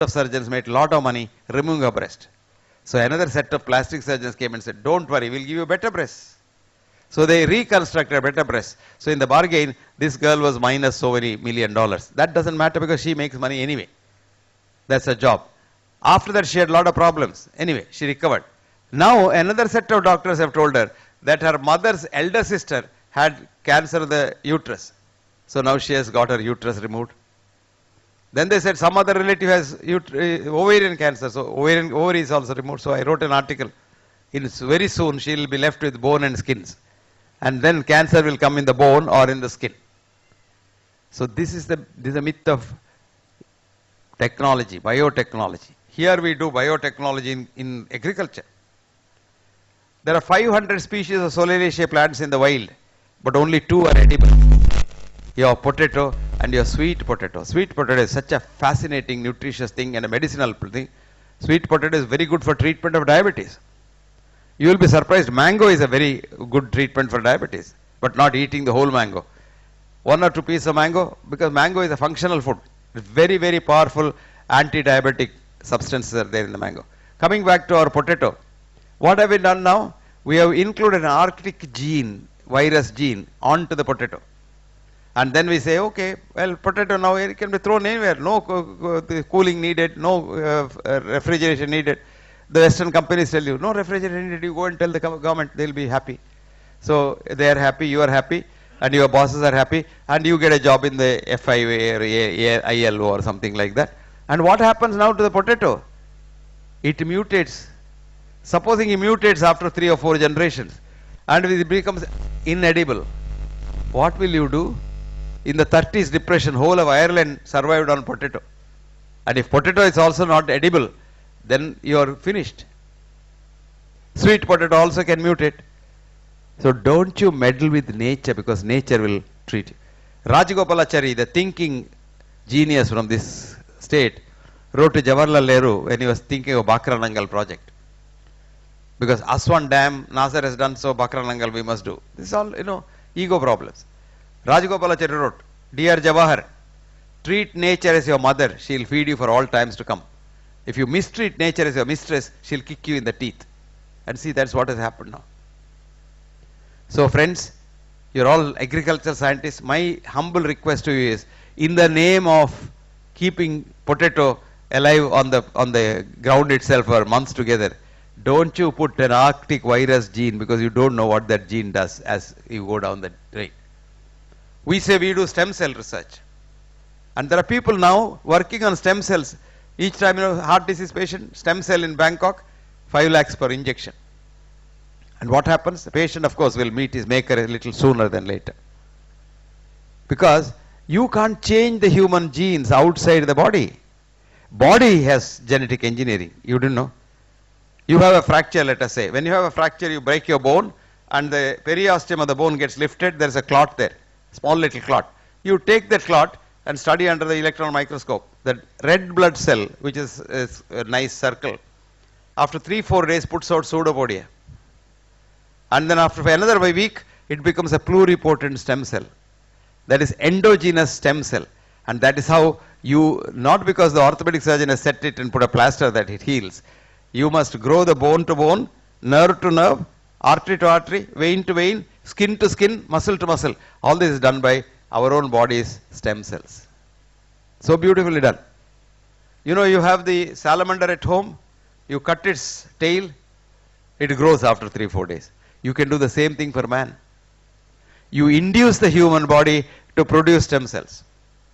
of surgeons made a lot of money removing her breast. So another set of plastic surgeons came and said, don't worry, we'll give you a better breast. So they reconstructed a better breast. So in the bargain, this girl was minus so many $1 million. That doesn't matter because she makes money anyway. That's her job. After that, she had a lot of problems. Anyway, she recovered. Now, another set of doctors have told her that her mother's elder sister had cancer of the uterus. So now she has got her uterus removed. Then they said some other relative has ovarian cancer. So ovary is also removed. So I wrote an article. Very soon she will be left with bone and skins. And then cancer will come in the bone or in the skin. So this is the myth of technology, biotechnology. Here we do biotechnology in agriculture. There are 500 species of solanaceae plants in the wild, but only 2 are edible. Your potato and your sweet potato. Sweet potato is such a fascinating, nutritious thing and a medicinal thing. Sweet potato is very good for treatment of diabetes. You will be surprised, mango is a very good treatment for diabetes, but not eating the whole mango. 1 or 2 pieces of mango, because mango is a functional food. Very, very powerful anti-diabetic substances are there in the mango. Coming back to our potato, what have we done now? We have included an Arctic gene, virus gene, onto the potato. And then we say, okay, well, potato now it can be thrown anywhere. No cooling needed, no refrigeration needed. The Western companies tell you, no refrigeration needed. You go and tell the government, they'll be happy. So they are happy, you are happy, and your bosses are happy, and you get a job in the FIA or ILO or something like that. And what happens now to the potato? It mutates. Supposing it mutates after 3 or 4 generations, and it becomes inedible. What will you do? In the 30s depression, whole of Ireland survived on potato. And if potato is also not edible, then you are finished. Sweet potato also can mutate. So don't you meddle with nature, because nature will treat you. Rajagopalachari, the thinking genius from this state, wrote to Jawaharlal Nehru when he was thinking of Bakranangal project. Because Aswan Dam, Nasser has done so, Bakranangal we must do. This is all, ego problems. Rajagopalachari wrote, Dear Jawahar, treat nature as your mother, she will feed you for all times to come. If you mistreat nature as your mistress, she will kick you in the teeth. And see, that's what has happened now. So friends, you're all agricultural scientists. My humble request to you is, in the name of keeping potato alive on the ground itself for months together, don't you put an Arctic virus gene, because you don't know what that gene does as you go down the drain. We say we do stem cell research. And there are people now working on stem cells. Each time, heart disease patient, stem cell in Bangkok, 5 lakhs per injection. And what happens? The patient, of course, will meet his maker a little sooner than later. Because you can't change the human genes outside the body. Body has genetic engineering. You didn't know? You have a fracture, let us say. When you have a fracture, you break your bone, and the periosteum of the bone gets lifted. There is a clot there, small little clot. You take that clot and study under the electron microscope. The red blood cell, which is a nice circle, after 3-4 days puts out pseudopodia. And then after another week, it becomes a pluripotent stem cell. That is endogenous stem cell. And that is how you, not because the orthopedic surgeon has set it and put a plaster that it heals. You must grow the bone to bone, nerve to nerve, artery to artery, vein to vein, skin to skin, muscle to muscle. All this is done by our own body's stem cells. So beautifully done. You have the salamander at home, you cut its tail, it grows after 3-4 days. You can do the same thing for man. You induce the human body to produce stem cells.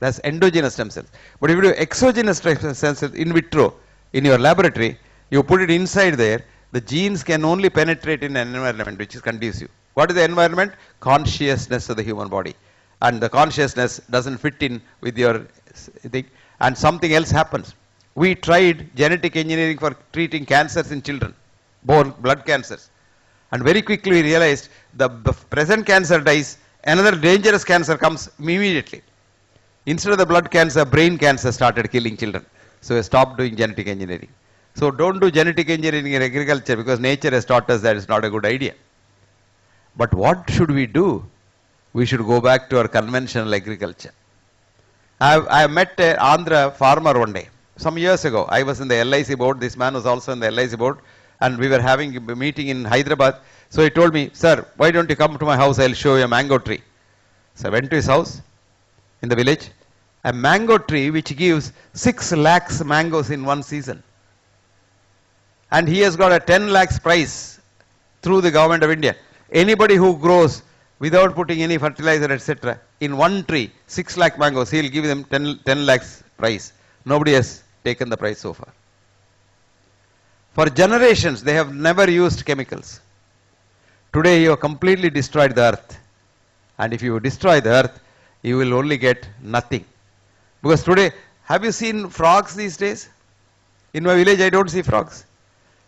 That's endogenous stem cells. But if you do exogenous stem cells in vitro, in your laboratory, you put it inside there, the genes can only penetrate in an environment which is conducive. What is the environment? Consciousness of the human body. And the consciousness doesn't fit in with your thing, and something else happens. We tried genetic engineering for treating cancers in children, blood cancers. And very quickly we realized the present cancer dies, another dangerous cancer comes immediately. Instead of the blood cancer, brain cancer started killing children. So we stopped doing genetic engineering. So don't do genetic engineering in agriculture, because nature has taught us that it's not a good idea. But what should we do? We should go back to our conventional agriculture. I met an Andhra farmer one day, some years ago, I was in the LIC board, this man was also in the LIC board, and we were having a meeting in Hyderabad. So he told me, sir, why don't you come to my house, I'll show you a mango tree. So I went to his house in the village, a mango tree which gives 6 lakhs mangoes in one season. And he has got a 10 lakhs prize through the government of India. Anybody who grows without putting any fertilizer, etc., in one tree, 6 lakh mangoes, he'll give them 10 lakhs prize. Nobody has taken the prize so far. For generations, they have never used chemicals. Today, you have completely destroyed the earth. And if you destroy the earth, you will only get nothing. Because today, have you seen frogs these days? In my village, I don't see frogs.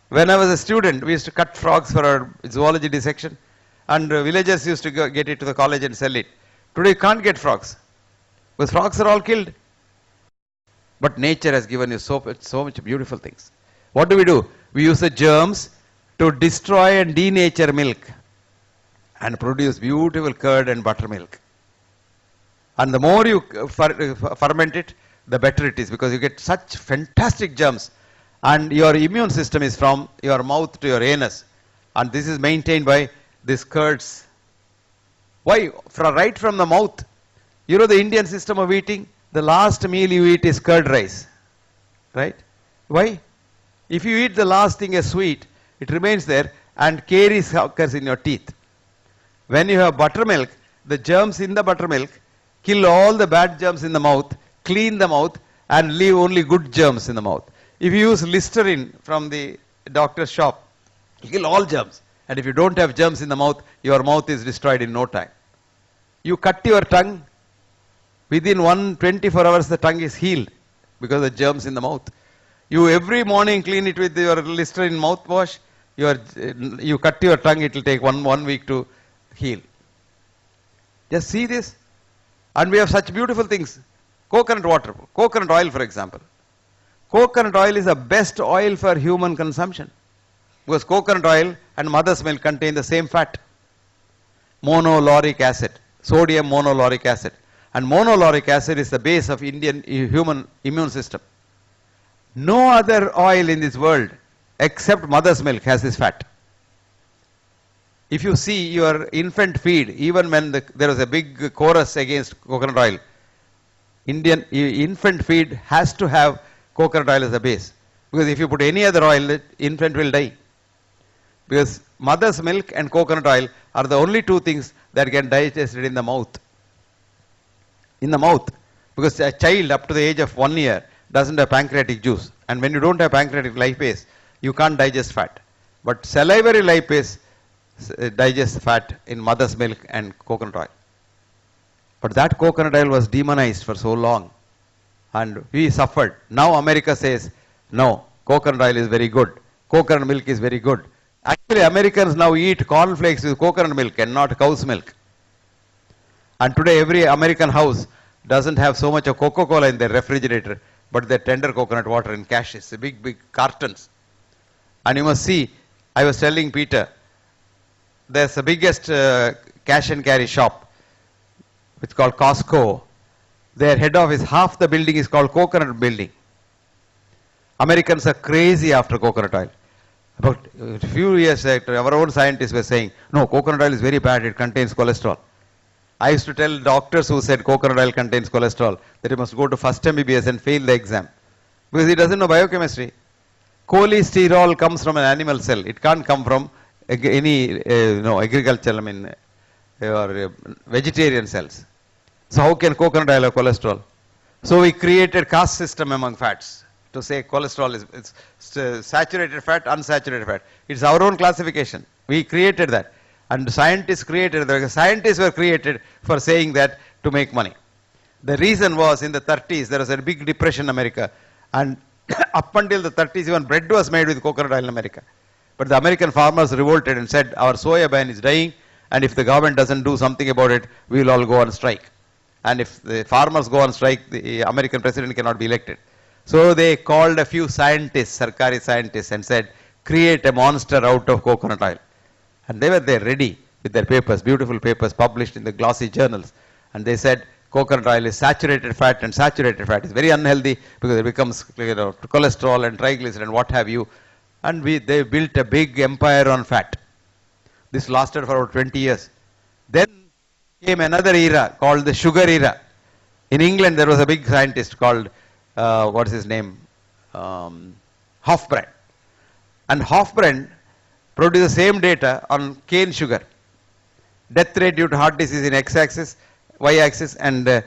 When I was a student, we used to cut frogs for our zoology dissection, and villagers used to get it to the college and sell it. Today you can't get frogs, because frogs are all killed. But nature has given you so much beautiful things. What do? We use the germs to destroy and denature milk and produce beautiful curd and buttermilk. And the more you ferment it, the better it is, because you get such fantastic germs. And your immune system is from your mouth to your anus. And this is maintained by these curds. Why? Right from the mouth. You know the Indian system of eating? The last meal you eat is curd rice. Right? Why? If you eat the last thing as sweet, it remains there and caries occurs in your teeth. When you have buttermilk, the germs in the buttermilk kill all the bad germs in the mouth, clean the mouth, and leave only good germs in the mouth. If you use Listerine from the doctor's shop, you kill all germs. And if you don't have germs in the mouth, your mouth is destroyed in no time. You cut your tongue, within 24 hours the tongue is healed because of the germs in the mouth. You every morning clean it with your Listerine mouthwash. You cut your tongue, it will take one week to heal. Just see this. And we have such beautiful things. Coconut water, coconut oil for example. Coconut oil is the best oil for human consumption, because coconut oil and mother's milk contain the same fat, monolauric acid, sodium monolauric acid. And monolauric acid is the base of Indian human immune system. No other oil in this world except mother's milk has this fat. If you see your infant feed, even when there was a big chorus against coconut oil, Indian infant feed has to have coconut oil as a base. Because if you put any other oil, the infant will die. Because mother's milk and coconut oil are the only two things that can digest it in the mouth. In the mouth. Because a child up to the age of 1 year doesn't have pancreatic juice. And when you don't have pancreatic lipase, you can't digest fat. But salivary lipase digests fat in mother's milk and coconut oil. But that coconut oil was demonized for so long. And we suffered. Now America says, no, coconut oil is very good. Coconut milk is very good. Actually, Americans now eat cornflakes with coconut milk and not cow's milk. And today every American house doesn't have so much of Coca-Cola in their refrigerator, but their tender coconut water in caches, big cartons. And you must see, I was telling Peter, there's the biggest cash and carry shop. It's called Costco. Their head office, half the building is called Coconut Building. Americans are crazy after coconut oil. About a few years later, our own scientists were saying, no, coconut oil is very bad, it contains cholesterol. I used to tell doctors who said coconut oil contains cholesterol that he must go to first MBBS and fail the exam. Because he doesn't know biochemistry. Cholesterol comes from an animal cell. It can't come from any agricultural, or vegetarian cells. So how can coconut oil have cholesterol? So we created caste system among fats to say cholesterol is saturated fat, unsaturated fat. It's our own classification. We created that. And scientists created that. Scientists were created for saying that to make money. The reason was in the 30s, there was a big depression in America. And up until the 30s, even bread was made with coconut oil in America. But the American farmers revolted and said, our soya bean is dying, and if the government doesn't do something about it, we will all go on strike. And if the farmers go on strike, the American president cannot be elected. So they called a few scientists, Sarkari scientists, and said, create a monster out of coconut oil. And they were there ready with their papers, beautiful papers published in the glossy journals. And they said, Coconut oil is saturated fat, and saturated fat is very unhealthy because it becomes, cholesterol and triglyceride and what have you. And they built a big empire on fat. This lasted for about 20 years. Then came another era called the sugar era. In England, there was a big scientist called, what's his name? Hofbrand. And Hofbrand produced the same data on cane sugar. Death rate due to heart disease in x-axis, y-axis, and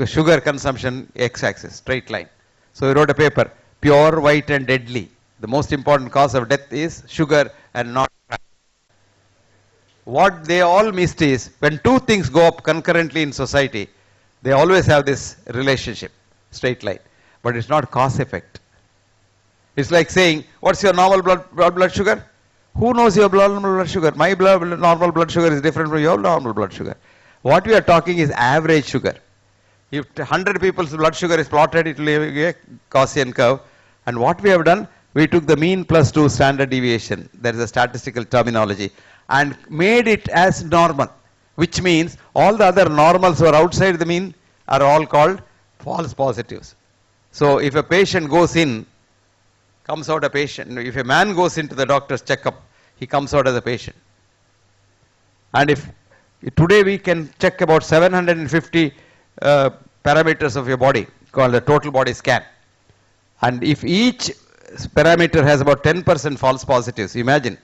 sugar consumption x-axis, straight line. So he wrote a paper, pure, white, and deadly. The most important cause of death is sugar and not fat. What they all missed is, when two things go up concurrently in society, they always have this relationship, straight line. But it's not cause effect. It's like saying, what's your normal blood sugar? Who knows your normal blood sugar? My normal blood sugar is different from your normal blood sugar. What we are talking is average sugar. If 100 people's blood sugar is plotted, it will be a Gaussian curve. And what we have done, we took the mean plus 2 standard deviation, there is a statistical terminology, and made it as normal, which means all the other normals who are outside the mean are all called false positives. So if a patient goes in, comes out a patient, if a man goes into the doctor's checkup, he comes out as a patient. And if today we can check about 750 parameters of your body, called the total body scan. And if each parameter has about 10% false positives, imagine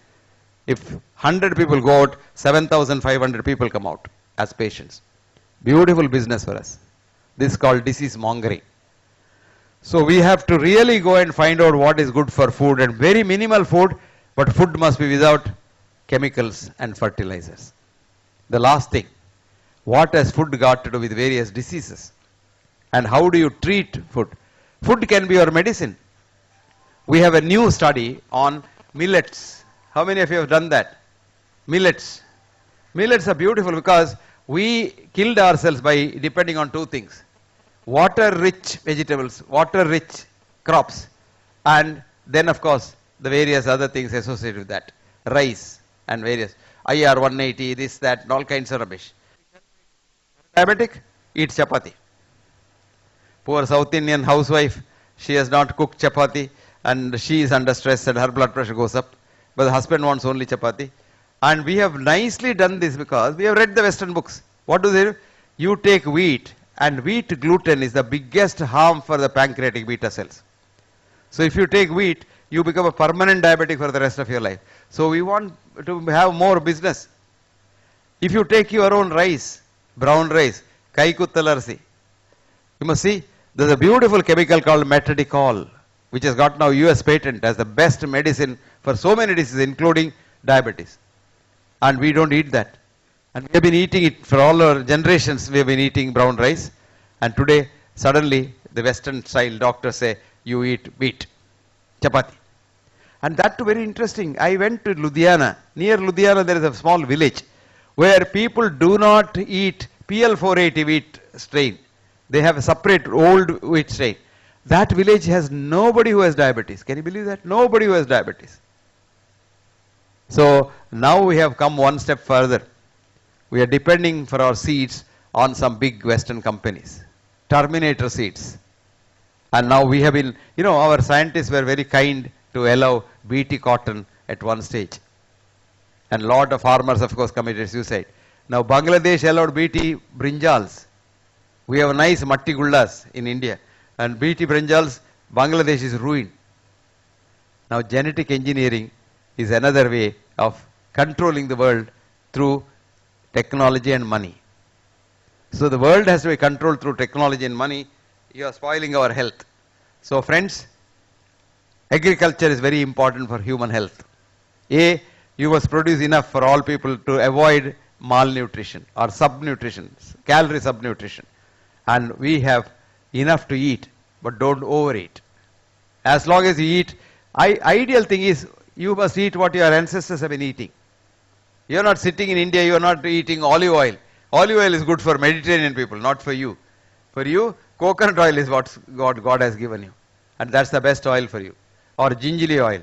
if 100 people go out, 7,500 people come out as patients. Beautiful business for us. This is called disease mongering. So we have to really go and find out what is good for food, and very minimal food, but food must be without chemicals and fertilizers. The last thing, what has food got to do with various diseases? And how do you treat food? Food can be your medicine. We have a new study on millets. How many of you have done that? Millets. Millets are beautiful because we killed ourselves by depending on two things. Water-rich vegetables, water-rich crops, and then of course the various other things associated with that. Rice and various IR 180, this, that, and all kinds of rubbish. Diabetic, eats chapati. Poor South Indian housewife, she has not cooked chapati and she is under stress and her blood pressure goes up. But the husband wants only chapati. And we have nicely done this because we have read the Western books. What do they do? You take wheat, and wheat gluten is the biggest harm for the pancreatic beta cells. So if you take wheat, you become a permanent diabetic for the rest of your life. So we want to have more business. If you take your own rice, brown rice, kaikuthalarsi, you must see, there's a beautiful chemical called metadicol, which has got now US patent as the best medicine for so many diseases, including diabetes. And we don't eat that. And we have been eating it for all our generations. We have been eating brown rice. And today, suddenly, the Western style doctors say, you eat wheat, chapati. And that too very interesting. I went to Ludhiana. Near Ludhiana, there is a small village where people do not eat PL480 wheat strain. They have a separate old wheat strain. That village has nobody who has diabetes. Can you believe that? Nobody who has diabetes. So now we have come one step further. We are depending for our seeds on some big Western companies. Terminator seeds. And now we have been, our scientists were very kind to allow BT cotton at one stage. And a lot of farmers, of course, committed suicide. Now Bangladesh allowed BT brinjals. We have nice matti gullas in India. And BT brinjals, Bangladesh is ruined. Now genetic engineering is another way of controlling the world through technology and money. So the world has to be controlled through technology and money. You are spoiling our health. So friends, agriculture is very important for human health. You must produce enough for all people to avoid malnutrition or subnutrition, calorie subnutrition. And we have enough to eat, but don't overeat. As long as you eat, ideal thing is you must eat what your ancestors have been eating. You are not sitting in India, you are not eating olive oil. Olive oil is good for Mediterranean people, not for you. For you, coconut oil is what God has given you. And that's the best oil for you. Or gingerly oil.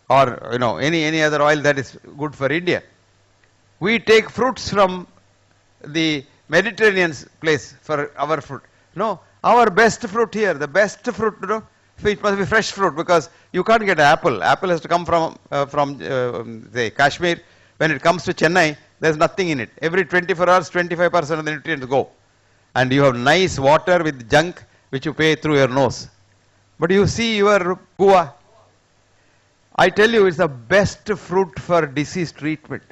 Or any other oil that is good for India. We take fruits from the Mediterranean's place for our fruit. No, our best fruit here, the best fruit, you know, it must be fresh fruit because you can't get apple. Apple has to come from say Kashmir. When it comes to Chennai, there's nothing in it. Every 24 hours, 25% of the nutrients go. And you have nice water with junk which you pay through your nose. But you see your guava. I tell you, it's the best fruit for disease treatment.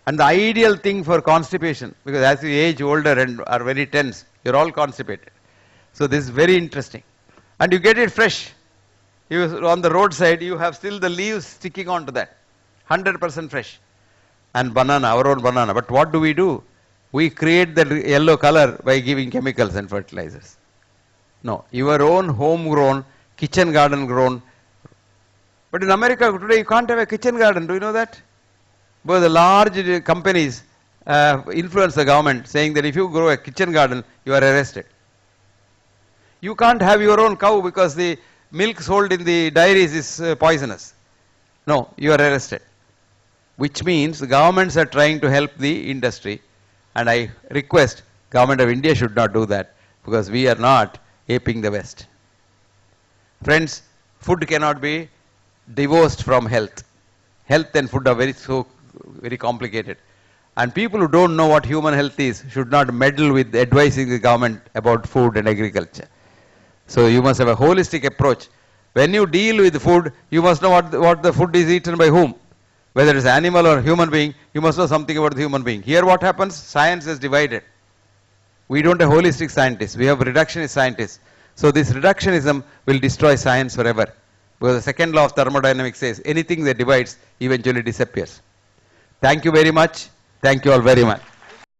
And the ideal thing for constipation, because as you age older and are very tense, you're all constipated. So this is very interesting. And you get it fresh. You, on the roadside, you have still the leaves sticking onto that. 100% fresh. And banana, our own banana. But what do? We create the yellow color by giving chemicals and fertilizers. No, your own homegrown, kitchen garden grown. But in America today, you can't have a kitchen garden. Do you know that? Because the large companies influence the government saying that if you grow a kitchen garden, you are arrested. You can't have your own cow because the milk sold in the dairies is poisonous. No, you are arrested. Which means the governments are trying to help the industry. And I request government of India should not do that because we are not aping the West. Friends, food cannot be divorced from health. Health and food are very complicated. And people who don't know what human health is should not meddle with advising the government about food and agriculture. So you must have a holistic approach. When you deal with food, you must know what the food is eaten by whom. Whether it's animal or human being, you must know something about the human being. Here what happens? Science is divided. We don't have holistic scientists. We have reductionist scientists. So this reductionism will destroy science forever. Because the second law of thermodynamics says anything that divides eventually disappears. Thank you very much. Thank you all very much.